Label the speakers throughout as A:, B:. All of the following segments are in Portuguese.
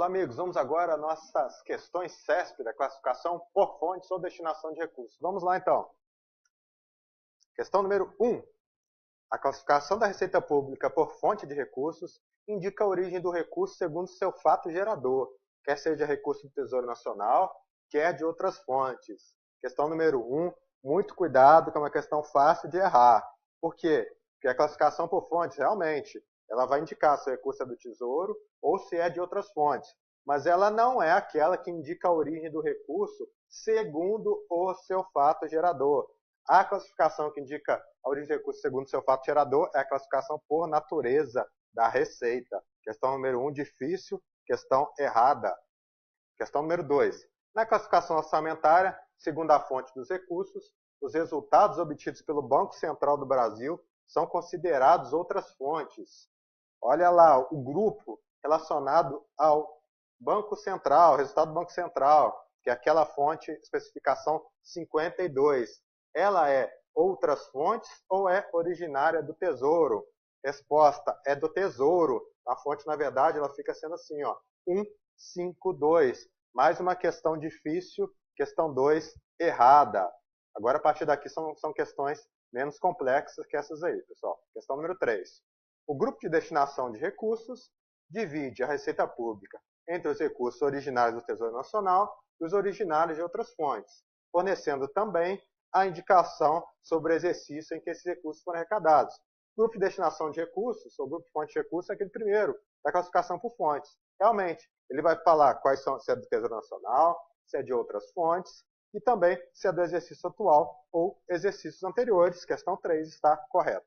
A: Olá, amigos. Vamos agora às nossas questões CESP da classificação por fontes ou destinação de recursos. Vamos lá, então. Questão número 1. A classificação da receita pública por fonte de recursos indica a origem do recurso segundo seu fato gerador, quer seja recurso do Tesouro Nacional, quer de outras fontes. Questão número 1. Muito cuidado, que é uma questão fácil de errar. Por quê? Porque a classificação por fontes, realmente, ela vai indicar se o recurso é do Tesouro ou se é de outras fontes. Mas ela não é aquela que indica a origem do recurso segundo o seu fato gerador. A classificação que indica a origem do recurso segundo o seu fato gerador é a classificação por natureza da receita. Questão número 1, difícil. Questão errada. Questão número 2. Na classificação orçamentária, segundo a fonte dos recursos, os resultados obtidos pelo Banco Central do Brasil são considerados outras fontes. Olha lá, o grupo relacionado ao Banco Central, resultado do Banco Central, que é aquela fonte, especificação 52. Ela é outras fontes ou é originária do Tesouro? Resposta, é do Tesouro. A fonte, na verdade, ela fica sendo assim, ó, 152. Mais uma questão difícil, questão 2, errada. Agora, a partir daqui, são questões menos complexas que essas aí, pessoal. Questão número 3. O grupo de destinação de recursos divide a receita pública entre os recursos originários do Tesouro Nacional e os originários de outras fontes, fornecendo também a indicação sobre o exercício em que esses recursos foram arrecadados. O grupo de destinação de recursos, ou grupo de fonte de recursos, é aquele primeiro, da classificação por fontes. Realmente, ele vai falar quais são, se é do Tesouro Nacional, se é de outras fontes, e também se é do exercício atual ou exercícios anteriores. Questão 3 está correta.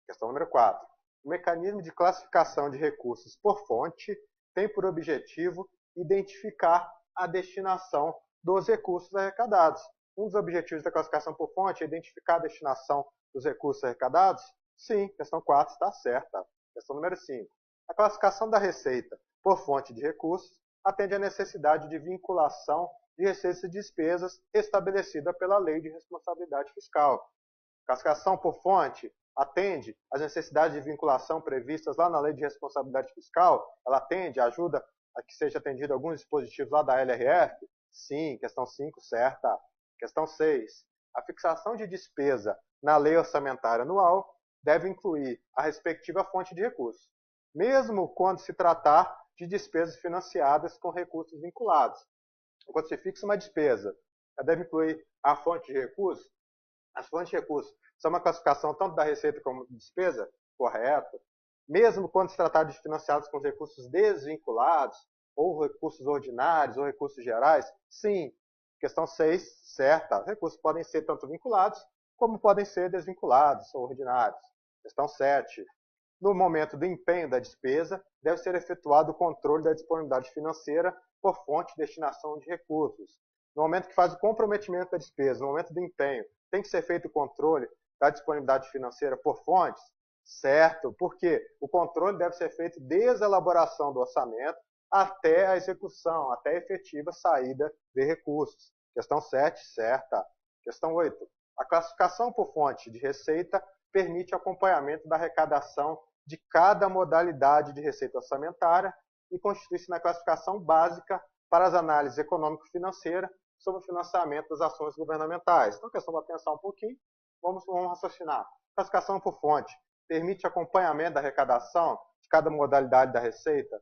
A: Questão número 4. O mecanismo de classificação de recursos por fonte tem por objetivo identificar a destinação dos recursos arrecadados. Um dos objetivos da classificação por fonte é identificar a destinação dos recursos arrecadados? Sim, questão 4 está certa. Questão número 5. A classificação da receita por fonte de recursos atende à necessidade de vinculação de receitas e despesas estabelecida pela Lei de Responsabilidade Fiscal. A classificação por fonte atende às necessidades de vinculação previstas lá na Lei de Responsabilidade Fiscal? Ela atende, ajuda a que seja atendido alguns dispositivos lá da LRF? Sim, questão 5, certa. Questão 6. A fixação de despesa na Lei Orçamentária Anual deve incluir a respectiva fonte de recursos, mesmo quando se tratar de despesas financiadas com recursos vinculados. Quando se fixa uma despesa, ela deve incluir a fonte de recursos? As fontes de recursos são uma classificação tanto da receita como de despesa? Correto. Mesmo quando se tratar de financiados com recursos desvinculados, ou recursos ordinários, ou recursos gerais? Sim. Questão 6, certa. Os recursos podem ser tanto vinculados, como podem ser desvinculados ou ordinários. Questão 7. No momento do empenho da despesa, deve ser efetuado o controle da disponibilidade financeira por fonte de destinação de recursos. No momento que faz o comprometimento da despesa, no momento do empenho, tem que ser feito o controle da disponibilidade financeira por fontes? Certo, porque o controle deve ser feito desde a elaboração do orçamento até a execução, até a efetiva saída de recursos. Questão 7, certa. Questão 8. A classificação por fonte de receita permite acompanhamento da arrecadação de cada modalidade de receita orçamentária e constitui-se na classificação básica para as análises econômico-financeiras sobre o financiamento das ações governamentais. Então, questão para pensar um pouquinho, vamos raciocinar. Classificação por fonte permite acompanhamento da arrecadação de cada modalidade da receita?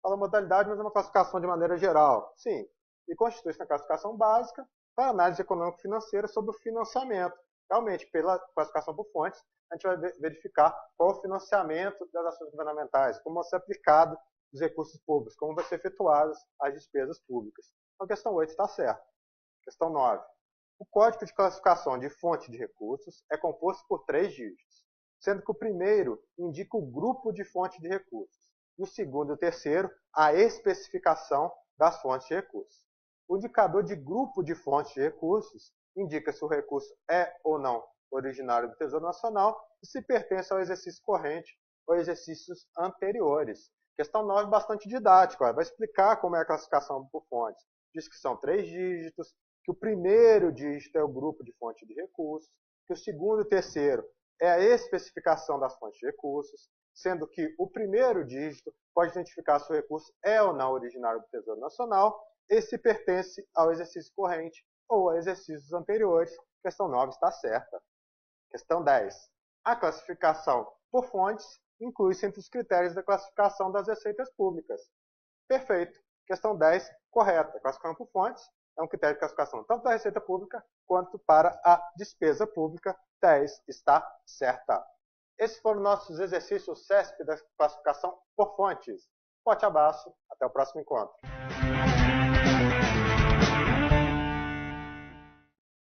A: Fala modalidade, mas é uma classificação de maneira geral. Sim, e constitui-se na classificação básica para análise econômico-financeira sobre o financiamento. Realmente, pela classificação por fontes, a gente vai verificar qual é o financiamento das ações governamentais, como vai ser aplicado os recursos públicos, como vai ser efetuadas as despesas públicas. Então, a questão 8 está certa. Questão 9. O código de classificação de fonte de recursos é composto por 3 dígitos, sendo que o primeiro indica o grupo de fonte de recursos, e o segundo e o terceiro a especificação das fontes de recursos. O indicador de grupo de fontes de recursos indica se o recurso é ou não originário do Tesouro Nacional e se pertence ao exercício corrente ou exercícios anteriores. Questão 9, bastante didática, vai explicar como é a classificação por fontes. Diz que são 3 dígitos, que o primeiro dígito é o grupo de fonte de recursos, que o segundo e o terceiro é a especificação das fontes de recursos, sendo que o primeiro dígito pode identificar se o recurso é ou não originário do Tesouro Nacional e se pertence ao exercício corrente ou a exercícios anteriores. Questão 9 está certa. Questão 10. A classificação por fontes inclui-se entre os critérios da classificação das receitas públicas. Perfeito. Questão 10, correta. Classificação por fontes é um critério de classificação tanto da receita pública quanto para a despesa pública. 10 está certa. Esses foram nossos exercícios CESP da classificação por fontes. Forte abraço, até o próximo encontro.